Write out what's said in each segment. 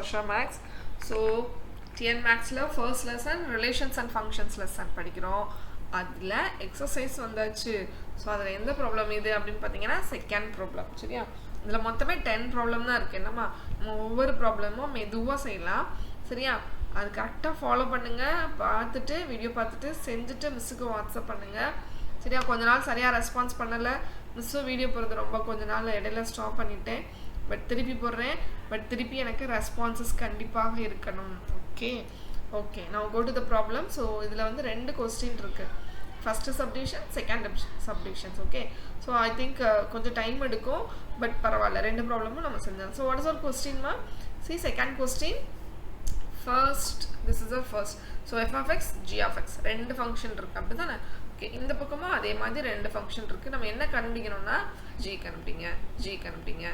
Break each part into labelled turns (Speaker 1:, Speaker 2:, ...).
Speaker 1: Varsha Max. So TN Maxல first lesson relations and functions lesson படிக்கிறோம். அதுல exercise வந்தாச்சு. So அதில் எந்த ப்ராப்ளம் இது அப்படின்னு பார்த்தீங்கன்னா செகண்ட் ப்ராப்ளம். சரியா, இதில் மொத்தமே 10 ப்ராப்ளம் தான் இருக்குது. என்னம்மா நம்ம ஒவ்வொரு ப்ராப்ளமும் மெதுவாக செய்யலாம். சரியா, அது கரெக்டாக ஃபாலோ பண்ணுங்கள். பார்த்துட்டு வீடியோ பார்த்துட்டு செஞ்சுட்டு மிஸ்ஸுக்கு வாட்ஸ்அப் பண்ணுங்கள். சரியா, கொஞ்ச நாள் சரியாக ரெஸ்பான்ஸ் பண்ணலை. மிஸ்ஸும் வீடியோ போடுறது ரொம்ப கொஞ்ச நாள் இடையில ஸ்டாப் பண்ணிட்டேன். பட் திருப்பி போடுறேன். பட் திருப்பி எனக்கு ரெஸ்பான்சஸ் கண்டிப்பாக இருக்கணும். ஓகே நான் go to the problem. So இதில் வந்து 2 கொஸ்டின் இருக்குது. First subdivision, second subdivisions. Okay, so I think கொஞ்சம் டைம் எடுக்கும். பட் பரவாயில்ல, 2 ப்ராப்ளமும் நம்ம செஞ்சோம். ஸோ வாட் இஸ் அவர் கொஸ்டின்மா? C second question. First this is a first. So F of X, G of X 2 function இருக்குது. அப்படி தானே? ஓகே, இந்த பக்கமும் அதே மாதிரி 2 ஃபங்க்ஷன் இருக்குது. நம்ம என்ன கண்டுபிடிக்கணும்னா ஜி கண்டுபிடிங்க.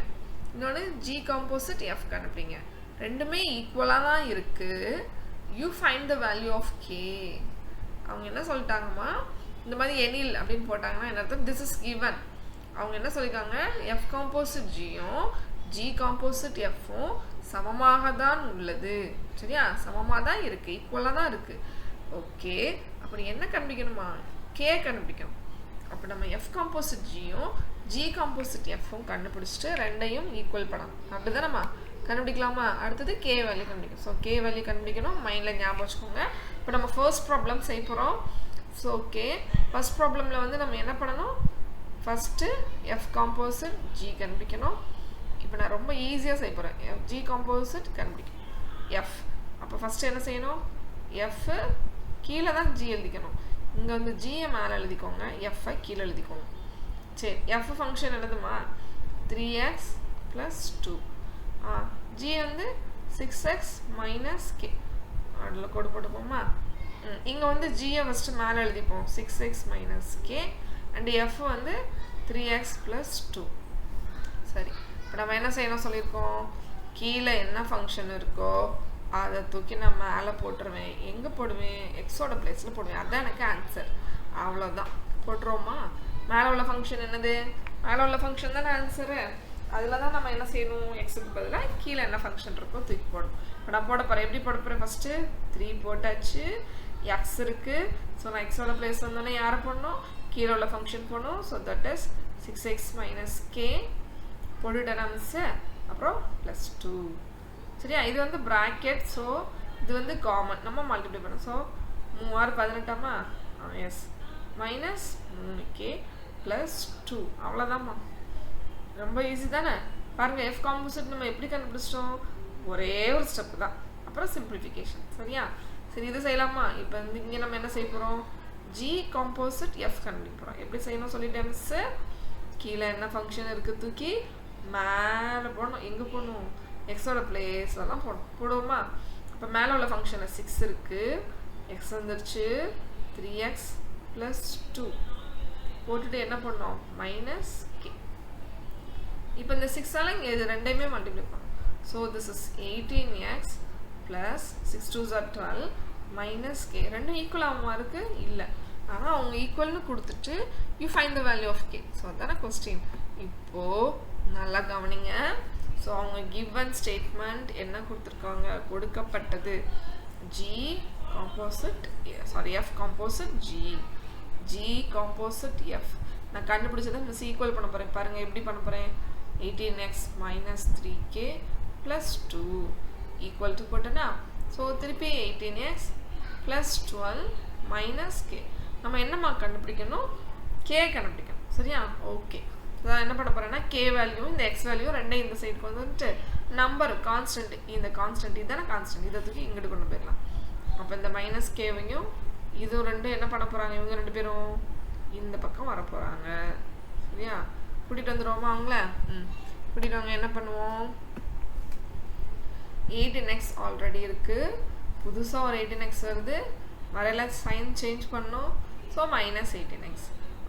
Speaker 1: இன்னொன்று ஜி காம்போசிட் எஃப் கண்டுபிடிங்க. ரெண்டுமே ஈக்குவலாக தான் இருக்குது. You find the value of k. அவங்க என்ன சொல்லிட்டாங்கம்மா, இந்த மாதிரி எனில் அப்படின்னு போட்டாங்கன்னா என்ன அர்த்தம்? This is given. அவங்க என்ன சொல்லியிருக்காங்க, எஃப் காம்போசிட் ஜியும் ஜி காம்போசிட் எஃப்பும் சமமாக தான் உள்ளது. சரியா, சமமாக தான் இருக்குது, ஈக்குவலாக தான் இருக்குது. ஓகே, அப்படி என்ன கண்டுபிடிக்கணுமா? கே கண்டுபிடிக்கணும். அப்போ நம்ம எஃப் காம்போசிட் ஜியும் ஜி காம்போசிட் எஃப்பும் கண்டுபிடிச்சிட்டு ரெண்டையும் ஈக்குவல் பண்ணணும். அப்படி தான் நம்ம கண்டுபிடிக்கலாமா? அடுத்தது கே வேல்யூ கண்டுபிடிக்கணும். ஸோ கே வேல்யூ கண்டுபிடிக்கணும். மைண்டில் ஞாபகம் வச்சுக்கோங்க. இப்போ நம்ம ஃபர்ஸ்ட் ப்ராப்ளம் செய்ய போகிறோம். ஸோ ஓகே, ஃபர்ஸ்ட் ப்ராப்ளமில் வந்து நம்ம என்ன பண்ணணும்? ஃபஸ்ட்டு எஃப் காம்போசிட் ஜி கண்டுபிடிக்கணும். இப்போ நான் ரொம்ப ஈஸியாக செய்ய போகிறேன். எஃப் ஜி காம்போசிட் கண்டுபிடிக்கணும். எஃப் அப்போ ஃபஸ்ட்டு என்ன செய்யணும்? எஃப் கீழே தான் ஜி எழுதிக்கணும். இங்கே வந்து ஜியை மேலே எழுதிக்கோங்க, எஃப்ஐ கீழே எழுதிக்கோங்க. சரி, எஃப் ஃபங்க்ஷன் எழுதுமா? 3x + 2. ஜி வந்து 6x - k. அதில் கோடு போட்டுப்போமா? இங்கே வந்து ஜியை ஃபஸ்ட்டு மேலே எழுதிப்போம், 6x - k. அண்ட் எஃப் வந்து 3x + 2. சரி, இப்போ நம்ம என்ன செய்யணும் சொல்லியிருக்கோம்? கீழே என்ன ஃபங்க்ஷன் இருக்கோ அதை தூக்கி நான் மேலே போட்டுருவேன். எங்கே போடுவேன்? எக்ஸோட பிளேஸில் போடுவேன். அதுதான் எனக்கு ஆன்சர். அவ்வளோதான், போட்டுருவோமா? மேலே உள்ள ஃபங்க்ஷன் என்னது? மேலே உள்ள ஃபங்க்ஷன் தானே ஆன்சரு. அதில் தான் நம்ம என்ன செய்யணும்? எக்ஸுக்கு பதிலாக கீழே என்ன ஃபங்க்ஷன் இருக்கோ தூக்கி போடணும். இப்போ நான் போட போகிறேன். எப்படி போட போகிறேன்? ஃபஸ்ட்டு 3 போட்டாச்சு, எக்ஸ் இருக்குது. ஸோ நான் எக்ஸோட பிளேஸ் வந்தோடனே யாரை போடணும்? கீழே உள்ள ஃபங்க்ஷன் போடணும். So that is 6x - k போட்டுட்டேன் மிஸ்ஸு. அப்புறம் +2. சரியா, இது வந்து ப்ராக்கெட். ஸோ இது வந்து காமன், நம்ம மல்டிப்ளை பண்ணோம். ஸோ 3 18ஆமா? S, -3k +2. அவ்வளோதாம்மா, ரொம்ப ஈஸி தானே? பாருங்கள், எஃப் காம்போசிட் நம்ம எப்படி கண்டுபிடிச்சிட்டோம்? ஒரே ஒரு ஸ்டெப்பு தான், அப்புறம் சிம்பிளிஃபிகேஷன். சரியா, சரி இது செய்யலாமா? இப்போ வந்து இங்கே நம்ம என்ன செய்ய போகிறோம்? ஜி காம்போசிட் எஃப் கண்டுபிடிக்க போகிறோம். எப்படி செய்யணும் சொல்லிட்டேன் மிஸ்ஸு. கீழே என்ன ஃபங்க்ஷன் இருக்குது தூக்கி மேலே போடணும். எங்கே போடணும்? எக்ஸோட பிளேஸில் தான் போடுவோமா? இப்போ மேலே உள்ள ஃபங்க்ஷனில் 6 இருக்குது, எக்ஸ் வந்துருச்சு, 3x + 2 போட்டுட்டு என்ன பண்ணோம்? -k. இப்போ இந்த 6ஆல் இங்கே இது ரெண்டையுமே மல்டிப்ளை பண்ணணும். So this is 18x + 6 2s are 12 -k. ரெண்டும் ஈக்குவல் ஆகுமா இருக்குது? இல்லை, ஆனால் அவங்க ஈக்குவல்னு கொடுத்துட்டு you find the value of k. So அதான கொஸ்டின். இப்போது நல்லா கவனிங்க. ஸோ அவங்க கிவன் ஸ்டேட்மெண்ட் என்ன கொடுத்துருக்காங்க? கொடுக்கப்பட்டது G composite F composite G composite F. நான் கண்டுபிடிச்சதை மிஸ் ஈக்குவல் பண்ண போகிறேன். பாருங்கள் எப்படி பண்ண போகிறேன்? 18x - 3k + 2 ஈக்குவல் டு போட்டேன்னா, ஸோ திருப்பி 18x + 12 - k. நம்ம என்னம்மா கண்டுபிடிக்கணும்? கே கண்டுபிடிக்கணும். சரியா, ஓகே. நான் என்ன பண்ண போகிறேன்னா கே வேல்யூ இந்த எக்ஸ் வேல்யூ ரெண்டையும் இந்த சைடுக்கு வந்துட்டு நம்பர் கான்ஸ்டன்ட், இந்த கான்ஸ்டன்ட் இதுதானே கான்ஸ்டன்ட், இதை தூக்கி இங்கிட்டு கொண்டு போயிடலாம். அப்போ இந்த -kவையும் இதுவும் ரெண்டும் என்ன பண்ண போகிறாங்க? இவங்க 2 பேரும் இந்த பக்கம் வர போகிறாங்க. சரியா, கூட்டிகிட்டு வந்துடுவோமா அவங்கள? கூட்டிகிட்டு வாங்க. என்ன பண்ணுவோம்? 18x ஆல்ரெடி இருக்குது, புதுசாக ஒரு 18x வருது. வரையில சைன் சேஞ்ச் பண்ணோம். ஸோ -18x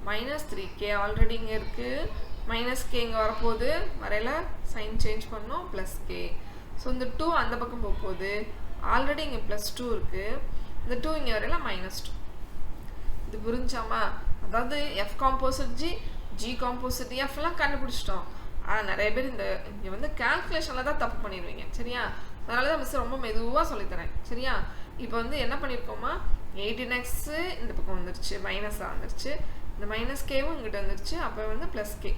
Speaker 1: -3k ஆல்ரெடி இங்கே இருக்குது, -k இங்கே வரப்போகுது. வரையில சைன் சேஞ்ச் பண்ணோம், +k. ஸோ இந்த 2 அந்த பக்கம் போகுது. ஆல்ரெடி இங்கே +2 இருக்குது, இந்த 2 இங்கே வரையில -2. இது புரிஞ்சாமா? அதாவது எஃப் காம்போசிட் ஜி காம்போசிட் எஃப்லாம் கண்டுபிடிச்சிட்டோம். ஆனால் நிறைய பேர் இங்கே வந்து கால்குலேஷனில் தான் தப்பு பண்ணிடுவீங்க. சரியா, அதனால தான் மிஸ் ரொம்ப மெதுவாக சொல்லித்தரேன். சரியா? இப்போ வந்து என்ன பண்ணியிருக்கோமா, 18x இந்த பக்கம் வந்துருச்சு, மைனஸாக வந்துருச்சு, இந்த மைனஸ் கேவும் இங்கிட்ட வந்துருச்சு, அப்போ வந்து ப்ளஸ் கே.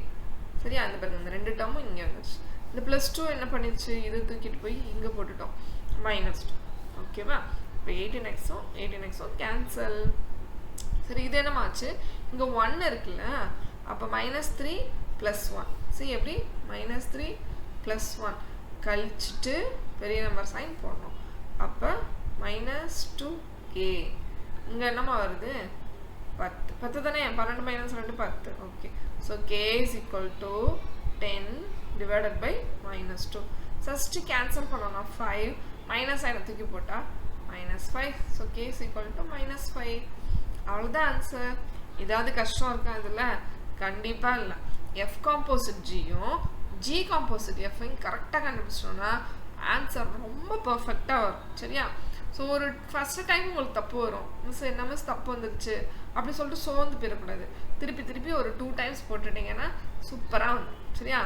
Speaker 1: சரியா? அந்த பாருங்க இந்த 2 டேர்மும் இங்கே வந்துருச்சு. இந்த +2 என்ன பண்ணிடுச்சு, இது தூக்கிட்டு போய் இங்கே போட்டுட்டோம், -2. ஓகேவா? இப்போ 18xம் கேன்சல். சரி, இது என்னமாச்சு, இங்கே 1 இருக்குல்ல, அப்போ -3 + 1. சரி, எப்படி -3 + 1 கழிச்சிட்டு பெரிய நம்பர் சைன் போடணும். அப்போ -2k. இங்கே என்னமா வருது, 10 தானே, 12 - 2 10. Okay, so k = 10 divided by -2. First cancel பண்ணோம்னா 5, மைனஸ் சைனை தூக்கி போட்டால் -5. So k = -5. அவ்வளோதான் ஆன்சர். ஏதாவது கஷ்டம் இருக்கா இதில்? கண்டிப்பாக இல்லை. எஃப் காம்போசிட் ஜியும் ஜி காம்போசிட் எஃப்ஐயும் கரெக்டாக கண்டுபிடிச்சிட்டோம்னா ஆன்சர் ரொம்ப பர்ஃபெக்டாக வரும். சரியா? ஸோ ஒரு ஃபஸ்ட்டு டைம் உங்களுக்கு தப்பு வரும், மிஸ் என்ன மிஸ் தப்பு வந்துருச்சு அப்படி சொல்லிட்டு சோர்ந்து போயிடக்கூடாது. திருப்பி ஒரு 2 டைம்ஸ் போட்டுட்டிங்கன்னா சூப்பராக வந்துடும். சரியா?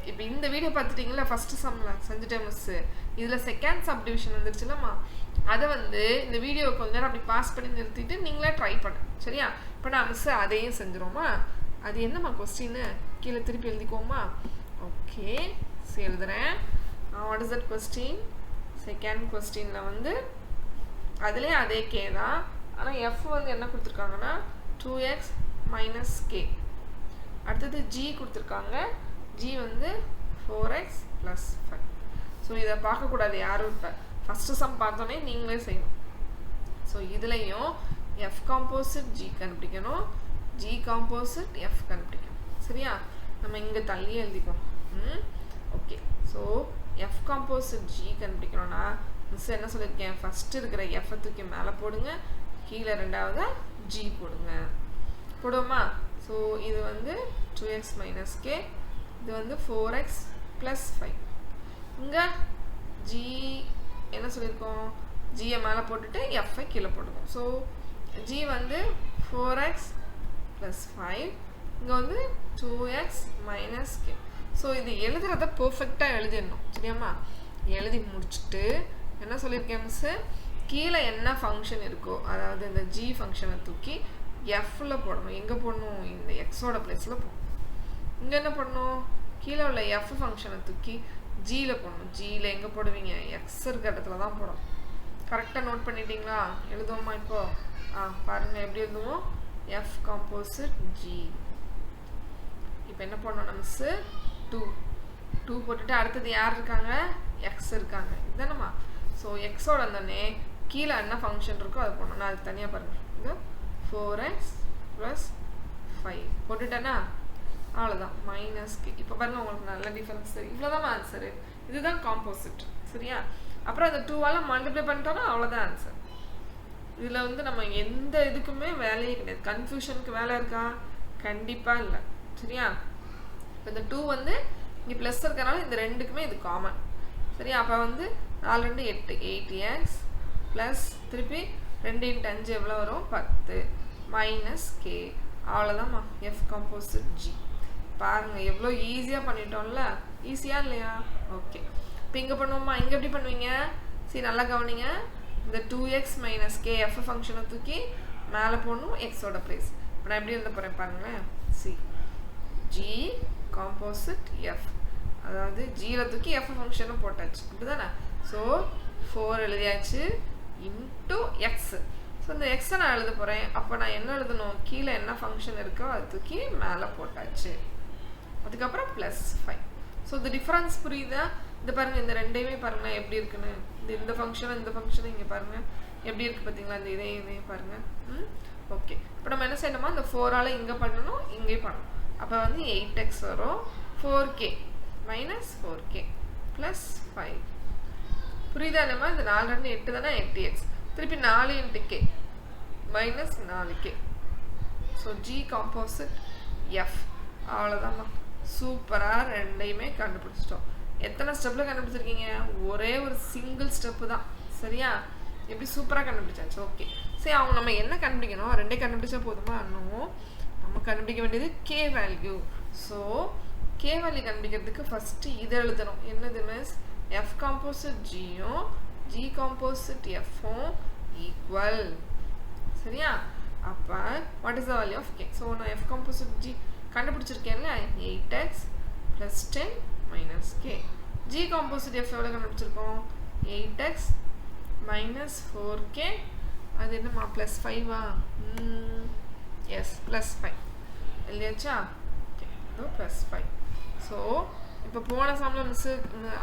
Speaker 1: இப்போ இந்த வீடியோ பார்த்துட்டிங்களா, ஃபஸ்ட்டு சம்மில் செஞ்சுட்டேன் மிஸ்ஸு. இதில் செகண்ட் சப்டிவிஷன் வந்துருச்சுல்லம்மா, அதை வந்து இந்த வீடியோ கொஞ்ச நேரம் அப்படி பாஸ் பண்ணி நிறுத்திட்டு நீங்களே ட்ரை பண்ணுங்க. சரியா? இப்போ நான் மிஸ்ஸு அதையும் செஞ்சிருவோமா? அது என்னம்மா கொஸ்டின்னு கீழே திருப்பி எழுதிக்கோமா? ஓகே, சரி எழுதுறேன். What is that question? Second கொஸ்டினில் வந்து அதுலேயே அதே கே தான், ஆனால் எஃப் வந்து என்ன கொடுத்துருக்காங்கன்னா 2x - k. அடுத்தது ஜி கொடுத்துருக்காங்க, ஜி வந்து 4x + 5. ஸோ இதை பார்க்கக்கூடாது யாரும். இப்போ ஃபஸ்ட்டு சம் பார்த்தோன்னே நீங்களே செய்யணும். ஸோ இதுலேயும் எஃப் காம்போசிட் ஜி கண்டுபிடிக்கணும், ஜி காம்போசிட் எஃப் கண்டுபிடிக்கணும். சரியா? நம்ம இங்கே தள்ளியே எழுதிக்கணும். Okay, so F composite G கண்டுபிடிக்கணும்னா மிஸ் என்ன சொல்லியிருக்கேன், ஃபஸ்ட்டு இருக்கிற எஃப்பை தூக்கி மேலே போடுங்க, கீழே ரெண்டாவது ஜி போடுங்க. போடுவோமா? ஸோ இது வந்து 2x - k, இது வந்து 4x + 5. இங்கே ஜி என்ன சொல்லியிருக்கோம், ஜியை மேலே போட்டுட்டு எஃப்ஐ கீழே போட்டுக்கோம். ஸோ ஜி வந்து 4x + 5, இங்கே வந்து 2x - k. ஸோ இது எழுதுறத பர்ஃபெக்டாக எழுதிடணும். சரியாம்மா? எழுதி முடிச்சுட்டு என்ன சொல்லியிருக்கேன் மிஸ்ஸு, கீழே என்ன ஃபங்க்ஷன் இருக்கோ, அதாவது இந்த ஜி ஃபங்க்ஷனை தூக்கி எஃப்பில் போடணும். எங்கே போடணும், இந்த எக்ஸோட பிளேஸில் போடணும். இங்கே என்ன பண்ணணும், கீழே உள்ள எஃப் ஃபங்க்ஷனை தூக்கி ஜியில் போடணும். ஜியில் எங்கே போடுவீங்க, எக்ஸ் இருக்கிற இடத்துல தான் போடணும். கரெக்டாக நோட் பண்ணிட்டீங்களா? எழுதுவோமா இப்போ? பாருங்கள் எப்படி எழுதுவோம், எஃப் காம்போசிட் ஜி. இப்போ என்ன பண்ணணும் மிஸ்ஸு, 2 போட்டுட்டு அடுத்தது யார் இருக்காங்க, எக்ஸ் இருக்காங்க. இதுதானம்மா? ஸோ எக்ஸோட வந்தோடனே கீழே என்ன ஃபங்க்ஷன் இருக்கோ அதை போடணும். நான் அதுக்கு தனியாக பாருங்கள், இது 4x + 5 போட்டுட்டேன்னா அவ்வளோதான், -k. இப்போ பாருங்கள் உங்களுக்கு நல்ல டிஃபரன்ஸ் தெரியும். இவ்வளோதான் ஆன்சரு. இதுதான் காம்போசிட். சரியா? அப்புறம் அந்த 2ஆல் மல்டிப்ளை பண்ணிட்டோன்னா அவ்வளோதான் ஆன்சர். இதில் வந்து நம்ம எந்த இதுக்குமே வேலையே கிடையாது. கன்ஃபியூஷனுக்கு வேலை இருக்கா? கண்டிப்பாக இல்லை. சரியா? இப்போ இந்த 2 வந்து இங்கே ப்ளஸ் இருக்கிறனால இந்த ரெண்டுக்குமே இது காமன். சரியா? அப்போ வந்து 4 2 8, 8x ப்ளஸ் திருப்பி 2 × 5 எவ்வளோ வரும், 10 -k. அவ்வளோதான்மா எஃப் காம்போசிட் ஜி. பாருங்கள் எவ்வளோ ஈஸியாக பண்ணிட்டோம்ல. ஈஸியாக இல்லையா? ஓகே, இப்போ இங்கே பண்ணுவோமா? இங்கே எப்படி பண்ணுவீங்க? சரி, நல்லா கவனிங்க. இந்த 2x - k எஃப் ஃபங்க்ஷனை தூக்கி மேலே போடணும், எக்ஸோட ப்ளேஸ். இப்போ நான் எப்படி எழுத போகிறேன் பாருங்களேன். சி ஜி காம்போசிட் எஃப், அதாவது ஜியில் தூக்கி எஃப் ஃபங்க்ஷனை போட்டாச்சு. அப்படி தானே? ஸோ 4 எழுதியாச்சு இன்ட்டு எக்ஸ். ஸோ இந்த எக்ஸை நான் எழுத போகிறேன். அப்போ நான் என்ன எழுதணும், கீழே என்ன ஃபங்க்ஷன் இருக்கோ அது தூக்கி மேலே போட்டாச்சு. அதுக்கப்புறம் +5. ஸோ இந்த டிஃப்ரென்ஸ் புரியுதா? இது பாருங்கள், இந்த ரெண்டையுமே பாருங்களேன் எப்படி இருக்குன்னு. இந்த ஃபங்க்ஷனும் இந்த ஃபங்க்ஷனும் இங்கே பாருங்கள் எப்படி இருக்குது பார்த்தீங்களா? இந்த இதையும் பாருங்கள். ஓகே, இப்போ நம்ம என்ன செய்யணுமா, இந்த 4ஆல் இங்கே பண்ணணும், இங்கே பண்ணணும். அப்போ வந்து 8x வரும், 4k - 4k + 5. புரியுதா? நம்ம இந்த 4 2 8 தானே, 8x. திருப்பி 4 × k -4k. So G composite F. அவ்வளோதாம்மா, சூப்பராக ரெண்டையுமே கண்டுபிடிச்சிட்டோம். எத்தனை ஸ்டெப்பில் கண்டுபிடிச்சிருக்கீங்க? ஒரே ஒரு சிங்கிள் ஸ்டெப்பு தான். சரியா? எப்படி சூப்பராக கண்டுபிடிச்சாச்சு. ஓகே, சரி, அவங்க நம்ம என்ன கண்டுபிடிக்கணும், ரெண்டே கண்டுபிடிச்சா போதுமா? இன்னும் நம்ம கண்டுபிடிக்க வேண்டியது K value. So K value கண்டுபிடிக்கிறதுக்கு ஃபஸ்ட்டு இதை எழுதணும். என்னது miss? F composite Gயும் G composite Fம் equal. சரியா? அப்ப what is the value of k? So நான் F composite G கண்டுபிடிச்சிருக்கேன்ல 8x plus 10 minus k. G composite F எவ்வளவு கண்டுபிடிச்சிருக்கோம்? 8x minus 4k. அது என்னமா plus 5 ஆ? Yes, plus 5. இல்லையாச்சா? Okay, so plus 5. So இப்போ போன சம்ல miss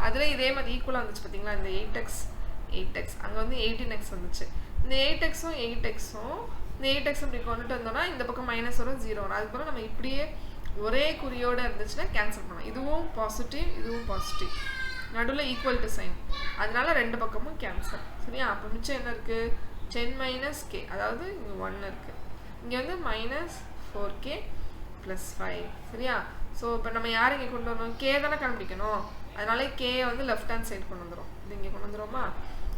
Speaker 1: அதுல இதே மாதிரி ஈக்குவலா வந்துச்சு பாத்தீங்களா இந்த 8x அங்க வந்து 18x வந்துச்சு. இந்த 8xம் 8xம் இந்த 8x இப்படி கொண்டுட்டு வந்தோம்னா இந்த பக்கம் மைனஸ் வரும் 0 வரும். அதுக்கு பதிலா நம்ம இப்படியே ஒரே குறியோட இருந்துச்சுன்னா கேன்சல் பண்ணலாம். இதுவும் பாசிட்டிவ் இதுவும் பாசிட்டிவ். நடுவுல ஈக்குவல் டு சைன். அதனால ரெண்டு பக்கமும் கேன்சல். சரியா? அப்ப மிச்சம் என்ன இருக்கு? 10 minus k. அதாவது இங்க 1 இருக்கு. இங்க வந்து minus 4k plus 5. சரியா? சோ இப்போ நம்ம யாரை இங்க கொண்டு வரணும்? k தான கண்டுபிடிக்கணும். அதனால k வந்து லெஃப்ட் ஹேண்ட் சைடு கொண்டு வந்துரும். இது இங்க கொண்டு வந்துருமா?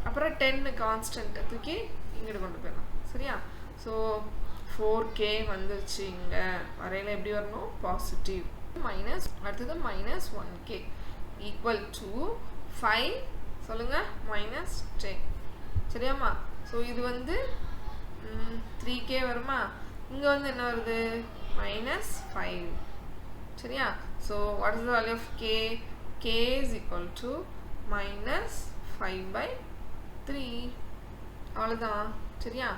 Speaker 1: அப்புறம் 10 கான்ஸ்டன்ட் தூக்கி இங்க கொண்டு போயிடலாம். சரியா? சோ 4k வந்துருச்சு இங்க. வரையில எப்படி வரணும்? பாசிட்டிவ். மைனஸ் அடுத்தது minus 1k equal to 5 சொல்லுங்க minus 10. சரியாமா? சோ இது வந்து 3k வருமா? இங்க வந்து என்ன வருது? minus 5. சரியா? So what is the value of k? K is equal to minus 5/3. அவ்வளவுதான். சரியா?